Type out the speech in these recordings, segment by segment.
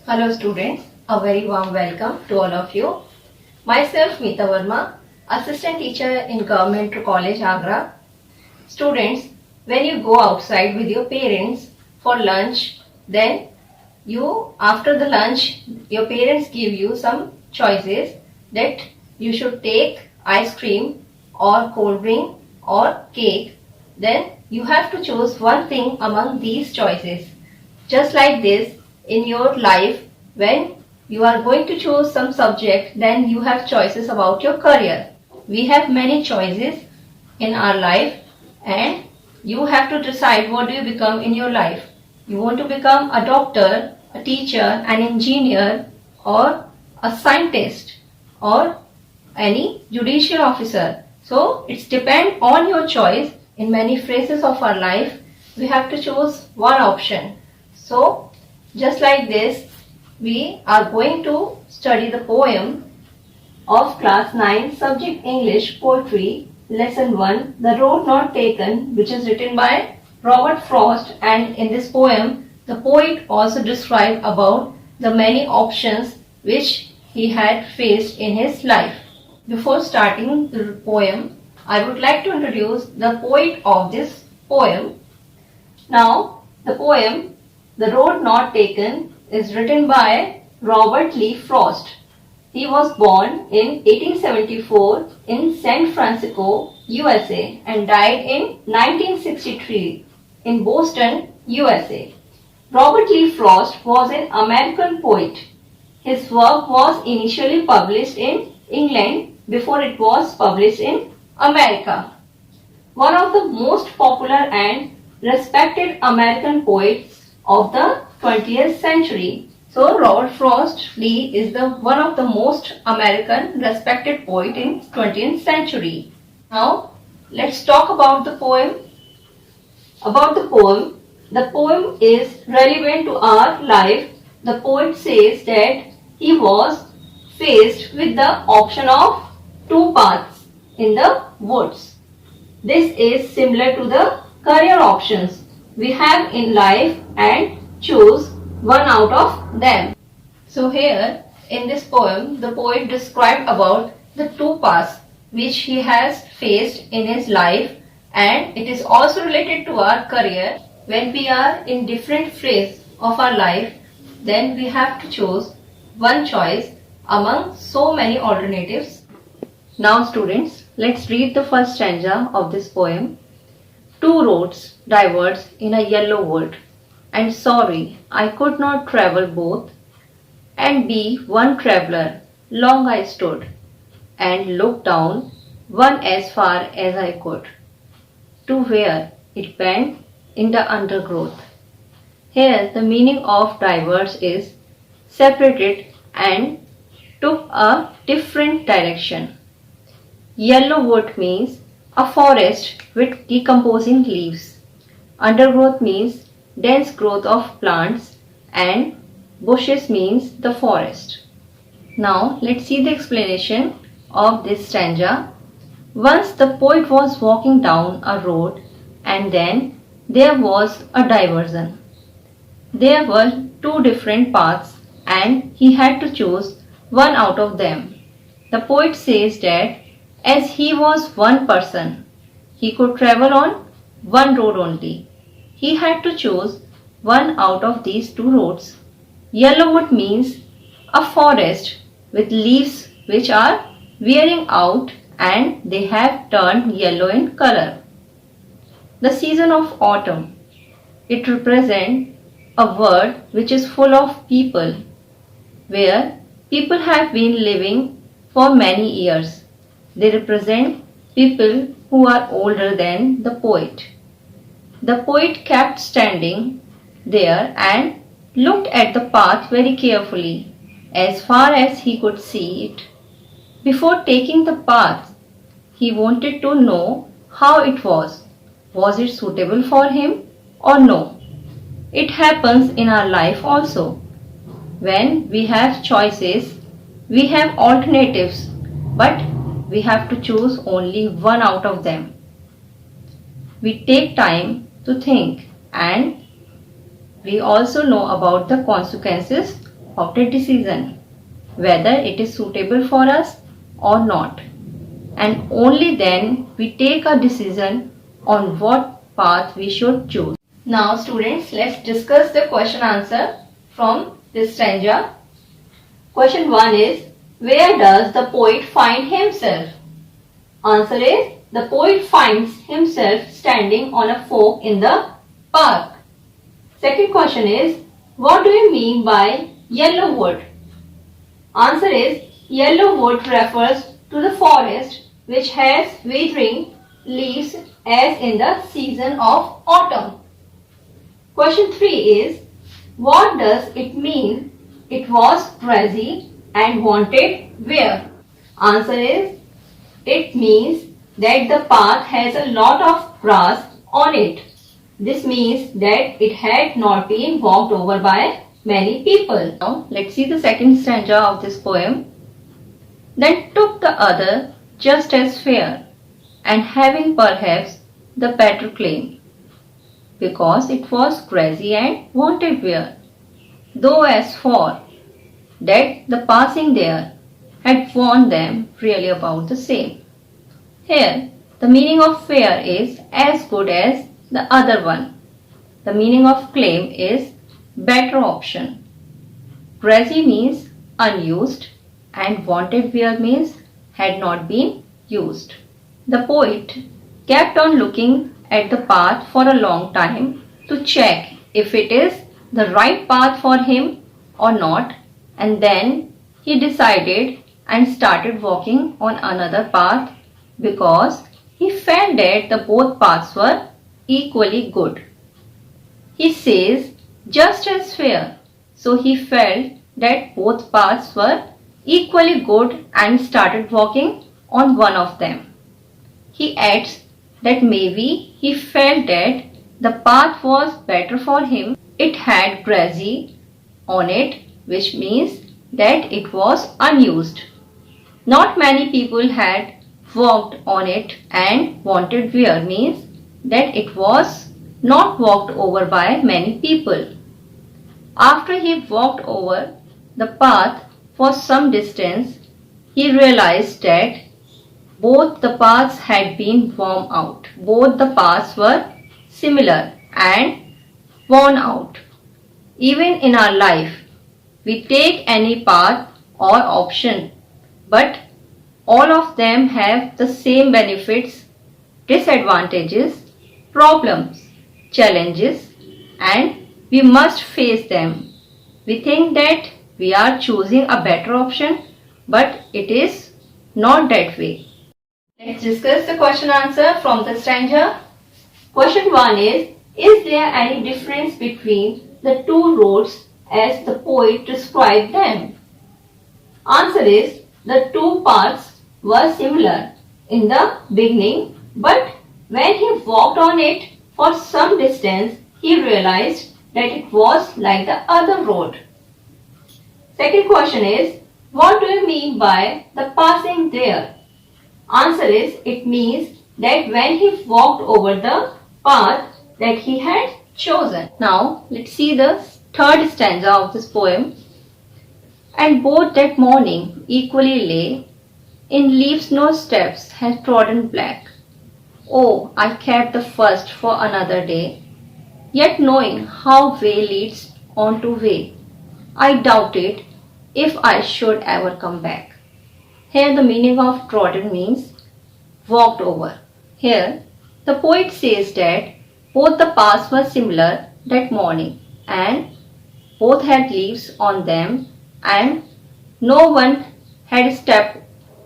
Hello students, a very warm welcome to all of you. Myself Meeta Verma, Assistant Teacher in Government College Agra. Students, when you go outside with your parents for lunch, then after the lunch, your parents give you some choices that you should take ice cream or cold drink or cake. Then you have to choose one thing among these choices. Just like this, in your life, when you are going to choose some subject, then you have choices about your career. We have many choices in our life and you have to decide what do you become in your life. You want to become a doctor, a teacher, an engineer, or a scientist, or any judicial officer. So it's depend on your choice. In many phases of our life, we have to choose one option. So just like this, we are going to study the poem of class 9, subject English, poetry, lesson 1, The Road Not Taken, which is written by Robert Frost. And in this poem, the poet also described about the many options which he had faced in his life. Before starting the poem, I would like to introduce the poet of this poem. Now, the poem The Road Not Taken is written by Robert Lee Frost. He was born in 1874 in San Francisco, USA and died in 1963 in Boston, USA. Robert Lee Frost was an American poet. His work was initially published in England before it was published in America. One of the most popular and respected American poets of the 20th century. So Robert Frost Lee is one of the most American respected poet in 20th century. Now let's talk about the poem. The poem is relevant to our life. The poet says that he was faced with the option of two paths in the woods. This is similar to the career options we have in life and choose one out of them. So here in this poem, the poet described about the two paths which he has faced in his life, and it is also related to our career. When we are in different phase of our life, then we have to choose one choice among so many alternatives. Now students, let's read the first stanza of this poem. Two roads diverge in a yellow wood, and sorry I could not travel both, and be one traveller. Long I stood, and looked down one as far as I could, to where it bent in the undergrowth. Here the meaning of diverge is separated and took a different direction. Yellow wood means a forest with decomposing leaves. Undergrowth means dense growth of plants, and bushes means the forest. Now let's see the explanation of this stanza. Once the poet was walking down a road, and then there was a diversion. There were two different paths and he had to choose one out of them. The poet says that as he was one person, he could travel on one road only. He had to choose one out of these two roads. Yellowwood means a forest with leaves which are wearing out and they have turned yellow in color. The season of autumn. It represents a world which is full of people, where people have been living for many years. They represent people who are older than the poet. The poet kept standing there and looked at the path very carefully, as far as he could see it. Before taking the path, he wanted to know how it was. Was it suitable for him or no? It happens in our life also. When we have choices, we have alternatives, but we have to choose only one out of them. We take time to think, and we also know about the consequences about a decision, whether it is suitable for us or not. And only then we take a decision on what path we should choose. Now students, let's discuss the question answer from this stanza. Question 1 is, where does the poet find himself? Answer is, the poet finds himself standing on a fork in the park. Second question is, what do you mean by yellow wood? Answer is, yellow wood refers to the forest which has withering leaves as in the season of autumn. Question 3 is, what does it mean it was crazy and wanted where? Answer is, it means that the path has a lot of grass on it. This means that it had not been walked over by many people. Now let's see the second stanza of this poem. Then took the other just as fair, and having perhaps the better claim, because it was crazy and wanted wear. Though as for that the passing there had warned them really about the same. Here the meaning of fair is as good as the other one. The meaning of claim is better option. Crazy means unused and wanted wear means had not been used. The poet kept on looking at the path for a long time to check if it is the right path for him or not, and then he decided and started walking on another path because he felt that the both paths were equally good. He says just as fair, so he felt that both paths were equally good and started walking on one of them. He adds that maybe he felt that the path was better for him. It had grassy on it, which means that it was unused. Not many people had walked on it, and wanted wear means that it was not walked over by many people. After he walked over the path for some distance, he realized that both the paths had been worn out. Both the paths were similar and worn out. Even in our life, we take any path or option, but all of them have the same benefits, disadvantages, problems, challenges, and we must face them. We think that we are choosing a better option, but it is not that way. Let's discuss the question answer from the stanza. Question 1 is there any difference between the two roads as the poet described them? Answer is, the two paths were similar in the beginning, but when he walked on it for some distance, he realized that it was like the other road. Second question is, what do you mean by the passing there? Answer is, it means that when he walked over the path that he had chosen. Now let's see the third stanza of this poem. And both that morning equally lay, in leaves no steps had trodden black. Oh, I kept the first for another day, yet knowing how way leads on to way, I doubted if I should ever come back. Here the meaning of trodden means walked over. Here the poet says that both the paths were similar that morning, and both had leaves on them, and no one had stepped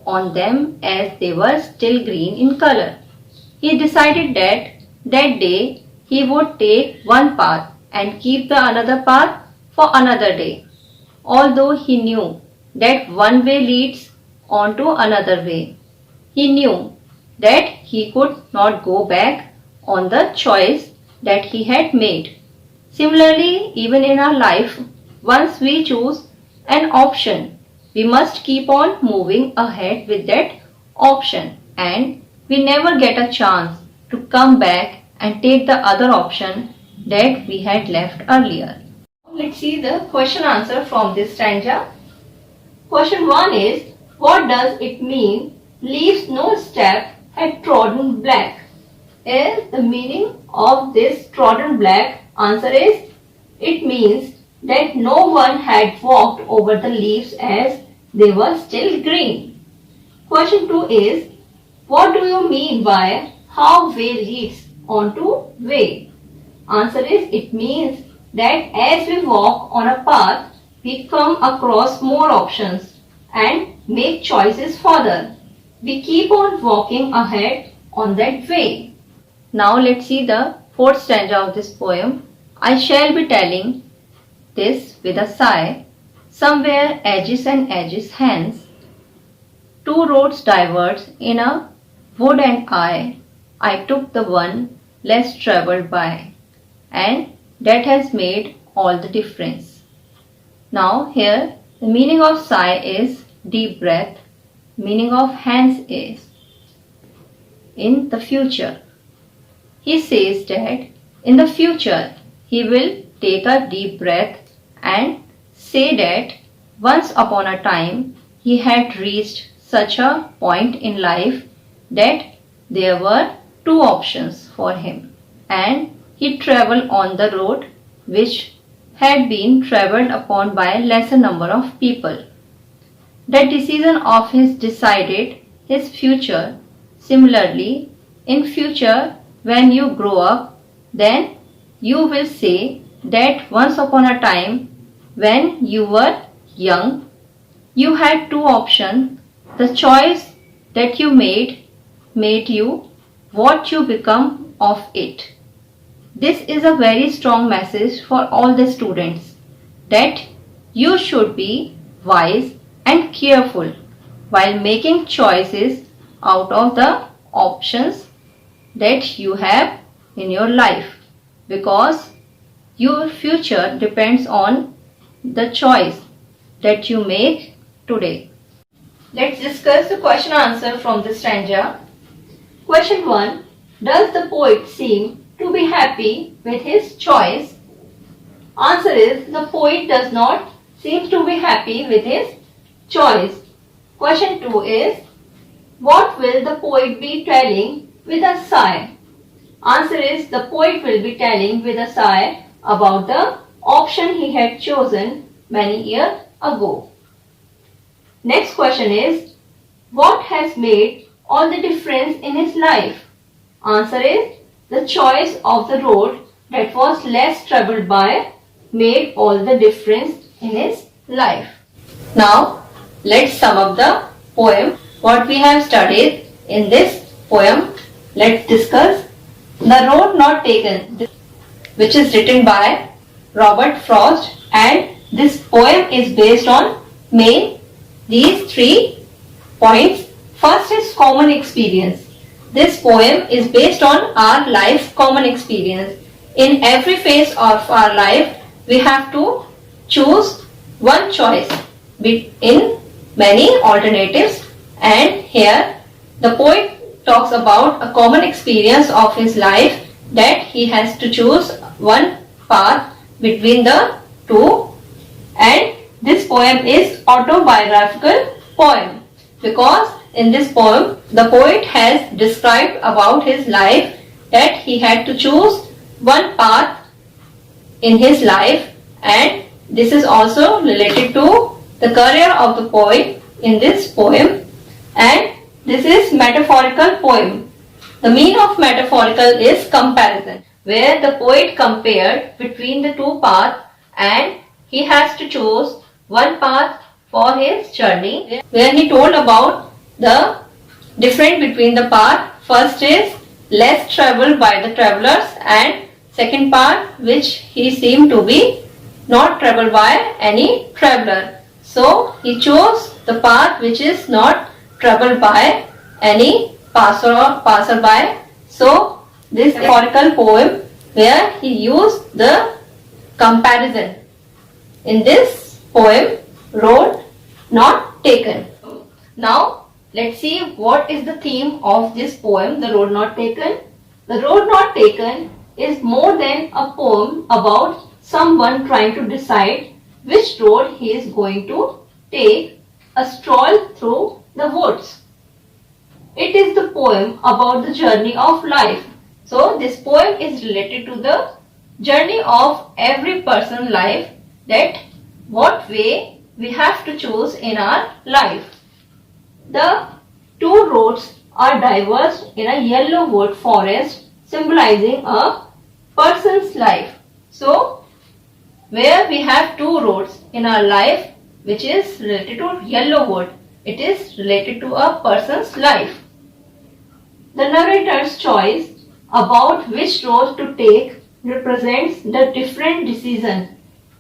on them as they were still green in color. He decided that day he would take one path and keep the another path for another day, although he knew that one way leads on to another way. He knew that he could not go back on the choice that he had made. Similarly, even in our life, once we choose an option, we must keep on moving ahead with that option, and we never get a chance to come back and take the other option that we had left earlier. Let's see the question answer from this stanza. Question 1 is, what does it mean, leaves no step had trodden black? Is the meaning of this trodden black? Answer is, it means that no one had walked over the leaves as they were still green. Question 2 is, what do you mean by how way leads onto way? Answer is, it means that as we walk on a path, we come across more options and make choices further. We keep on walking ahead on that way. Now let's see the fourth stanza of this poem. I shall be telling this with a sigh. Somewhere edges and edges hence, two roads diverge in a wood, and I took the one less traveled by, and that has made all the difference. Now here the meaning of sigh is deep breath. Meaning of hence is in the future. He says that in the future he will take a deep breath and say that once upon a time he had reached such a point in life that there were two options for him, and he travelled on the road which had been travelled upon by a lesser number of people. That decision of his decided his future. Similarly, in future when you grow up, then you will say that once upon a time when you were young, you had two options. The choice that you made you what you become of it. This is a very strong message for all the students, that you should be wise and careful while making choices out of the options that you have in your life, because your future depends on the choice that you make today. Let's discuss the question answer from this stanza. Question 1. Does the poet seem to be happy with his choice? Answer is, the poet does not seem to be happy with his choice. Question 2 is, what will the poet be telling with a sigh? Answer is, the poet will be telling with a sigh about the option he had chosen many years ago. Next question is, what has made all the difference in his life? Answer is, the choice of the road that was less traveled by made all the difference in his life. Now let's sum up the poem. What we have studied in this poem, let's discuss. The Road Not Taken, which is written by Robert Frost, and this poem is based on these 3 points. First is common experience. This poem is based on our life common experience. In every phase of our life, we have to choose one choice in many alternatives, and here the poet talks about a common experience of his life, that he has to choose one path between the two, and this poem is autobiographical poem, because in this poem the poet has described about his life, that he had to choose one path in his life, and this is also related to the career of the poet in this poem, and this is metaphorical poem. The meaning of metaphorical is comparison, where the poet compared between the two paths and he has to choose one path for his journey, where he told about the difference between the path. First is less traveled by the travelers, and second part which he seemed to be not traveled by any traveler. So he chose the path which is not traveled by any passerby. So this metaphorical poem where he used the comparison. In this poem, Road Not Taken. Now let's see what is the theme of this poem, The Road Not Taken. The Road Not Taken is more than a poem about someone trying to decide which road he is going to take a stroll through the woods. It is the poem about the journey of life. So this poem is related to the journey of every person's life, that what way we have to choose in our life. The two roads are diverged in a yellow wood forest, symbolizing a person's life. So where we have two roads in our life which is related to yellow wood, it is related to a person's life. The narrator's choice about which road to take represents the different decisions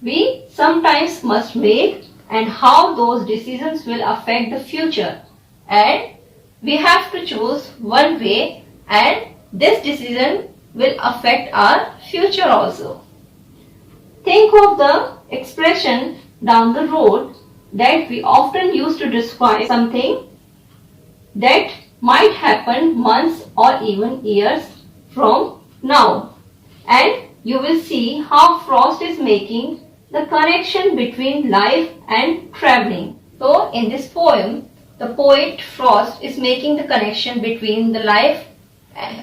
we sometimes must make and how those decisions will affect the future. And we have to choose one way, and this decision will affect our future also. Think of the expression down the road that we often use to describe something that might happen months or even years from now. And you will see how Frost is making the connection between life and traveling. So in this poem, the poet Frost is making the connection between the life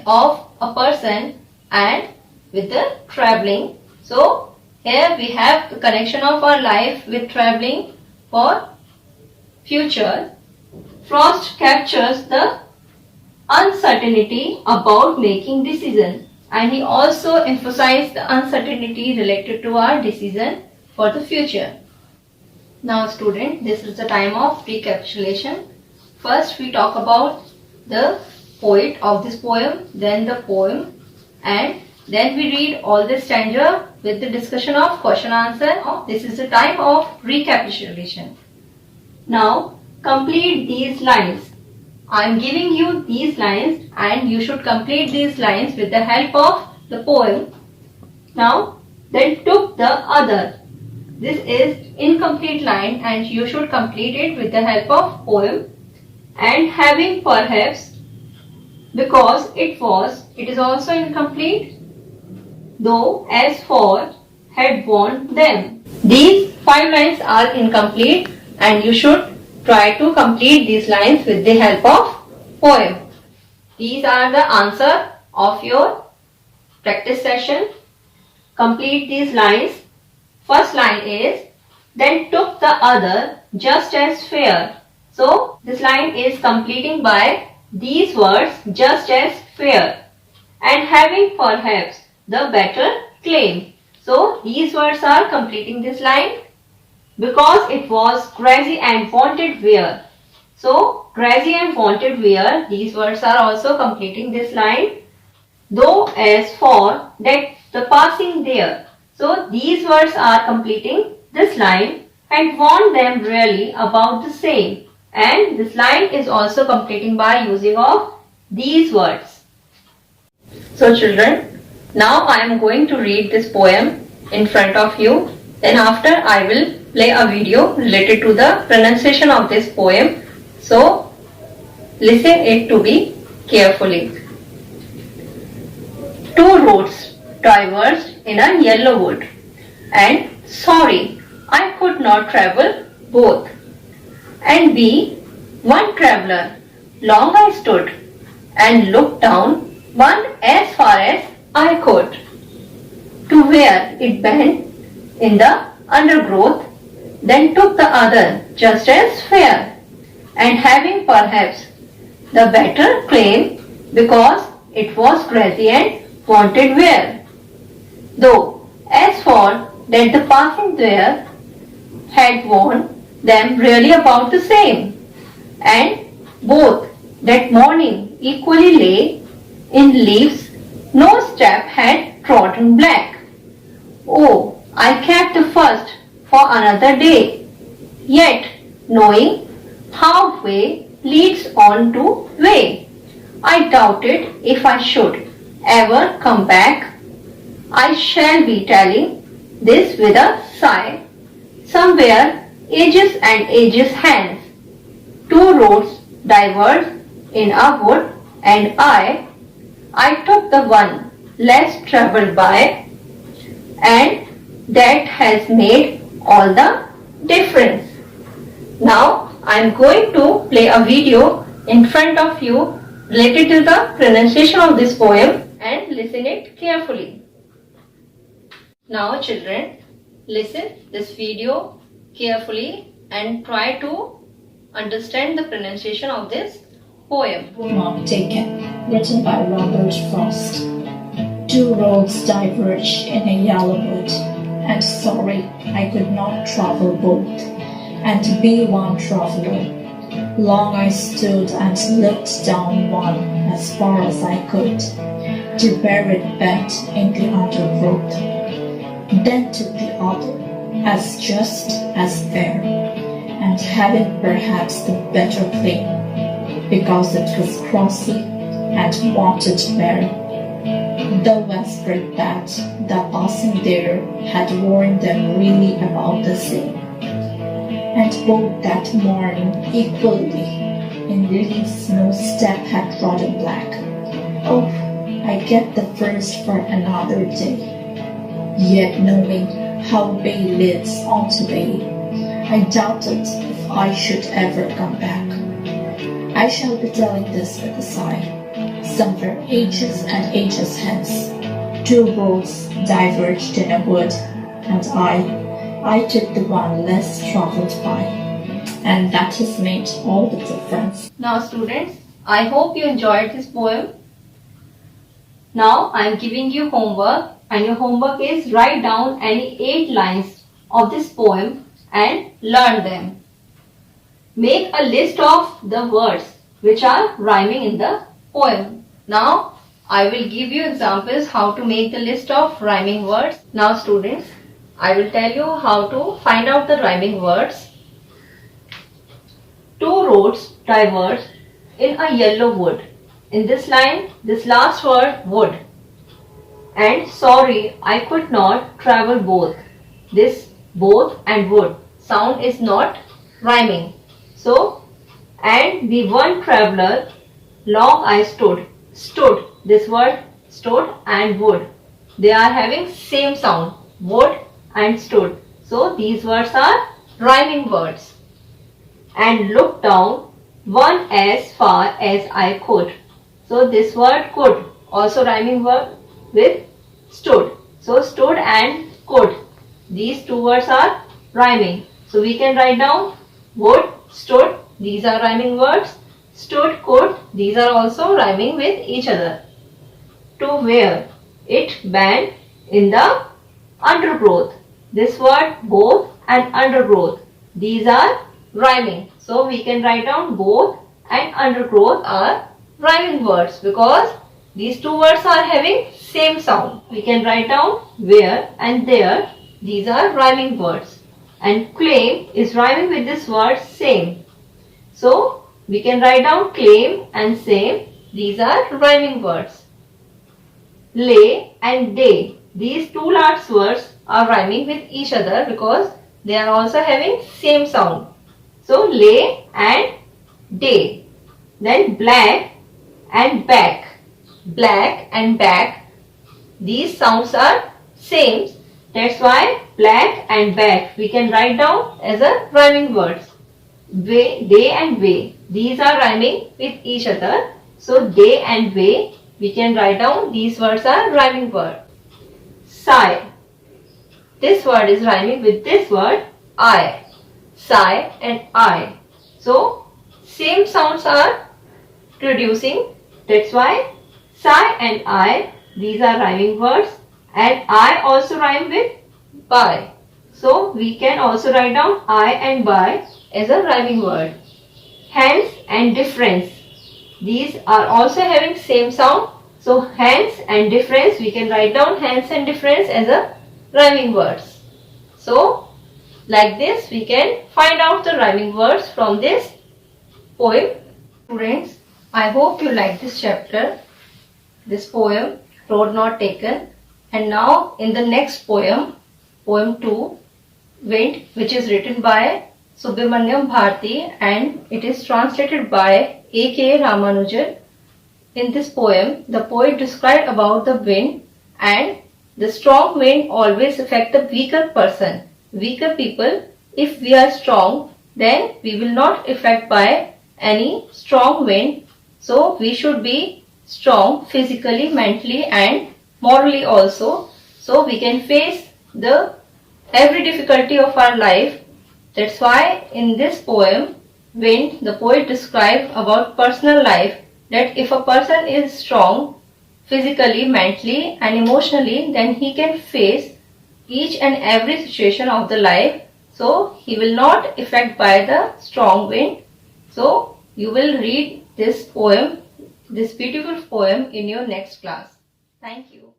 of a person and with the traveling. So here we have the connection of our life with traveling for future. Frost captures the uncertainty about making decisions, and he also emphasized the uncertainty related to our decision for the future. Now student, this is the time of recapitulation. First we talk about the poet of this poem, then the poem, and then we read all the stanza with the discussion of question answer. This is the time of recapitulation. Now complete these lines. I am giving you these lines and you should complete these lines with the help of the poem. Now, then took the other. This is incomplete line and you should complete it with the help of poem. And having perhaps, because it is also incomplete. Though as for had warned them. These 5 lines are incomplete and you should try to complete these lines with the help of poem. These are the answer of your practice session. Complete these lines. First line is, then took the other just as fair. So this line is completing by these words, just as fair, and having perhaps the better claim. So these words are completing this line. Because it was grassy and wanted wear. So grassy and wanted wear, these words are also completing this line. Though as for that the passing there. So these words are completing this line, and warned them really about the same. And this line is also completing by using of these words. So children, now I am going to read this poem in front of you. Then after I will play a video related to the pronunciation of this poem. So listen it to be carefully. Two roads diverged in a yellow wood, and sorry, I could not travel both. And be one traveller, long I stood, and looked down one as far as I could, to where it bent in the undergrowth, then took the other just as fair, and having perhaps the better claim, because it was grassy and wanted wear. Though as for that the passing there had warned them really about the same, and both that morning equally lay in leaves, no step had trodden black. Oh, I kept the first for another day, yet knowing how way leads on to way, I doubted if I should ever come back. I shall be telling this with a sigh. Somewhere ages and ages hence, two roads diverged in a wood, and I took the one less travelled by, and that has made all the difference. Now I am going to play a video in front of you related to the pronunciation of this poem and listen it carefully. Now children, listen this video carefully and try to understand the pronunciation of this poem. Poem Taken, written by Robert Frost. Two roads diverged in a yellow wood, and sorry I could not travel both, and be one traveler. Long I stood and looked down one as far as I could, to bury it bent in the undergrowth. Then took the other, as just as fair, and having perhaps the better claim, because it was crossy and wanted bare. The whispered that the passing there had warned them really about the same, and both that morning equally in leaves no step had trodden black. Oh, I get the first for another day, yet knowing how bay leads on to bay, I doubted if I should ever come back. I shall be telling this with a sigh. Somewhere ages and ages hence, two roads diverged in a wood, and I took the one less traveled by, and that has made all the difference. Now students, I hope you enjoyed this poem. Now I am giving you homework, and your homework is write down any 8 lines of this poem and learn them. Make a list of the words which are rhyming in the poem. Now I will give you examples how to make the list of rhyming words. Now students, I will tell you how to find out the rhyming words. Two roads diverge in a yellow wood. In this line, this last word wood. And sorry, I could not travel both. This both and wood sound is not rhyming. So, and the one traveler, long I stood. Stood, this word stood and wood, they are having same sound, wood and stood. So these words are rhyming words. And looked down, one as far as I could. So this word could, also rhyming word with stood. So stood and could, these two words are rhyming. So we can write down would, stood, these are rhyming words. Stood, could, these are also rhyming with each other. To where, it bent in the undergrowth. This word both and undergrowth, these are rhyming. So we can write down both and undergrowth are rhyming words because these two words are having same sound. We can write down where and there, these are rhyming words. And claim is rhyming with this word same. So we can write down claim and same, these are rhyming words. Lay and day, these two last words are rhyming with each other because they are also having same sound. So lay and day. Then black and back. Black and back, these sounds are same. That's why black and back we can write down as a rhyming words. Way, day and way, these are rhyming with each other. So day and way we can write down, these words are rhyming word. Sigh, this word is rhyming with this word I. Sigh and I. So same sounds are producing. That's why sigh and I, these are rhyming words, and I also rhyme with by. So we can also write down I and by as a rhyming word. Hence and difference, these are also having same sound. So hence and difference, we can write down hence and difference as a rhyming words. So like this we can find out the rhyming words from this poem. Students, I hope you like this chapter, this poem, Road Not Taken. And now in the next poem, poem 2, Wind, which is written by Subramaniam Bharti and it is translated by A.K. Ramanujan. In this poem, the poet described about the wind and The strong wind always affect the weaker person. Weaker people, if we are strong, then we will not affect by any strong wind. So we should be strong physically, mentally and morally also. So we can face the every difficulty of our life. That's why in this poem, Wind, the poet described about personal life, that if a person is strong physically, mentally and emotionally, then he can face each and every situation of the life. So he will not affect by the strong wind. So you will read this poem, this beautiful poem in your next class. Thank you.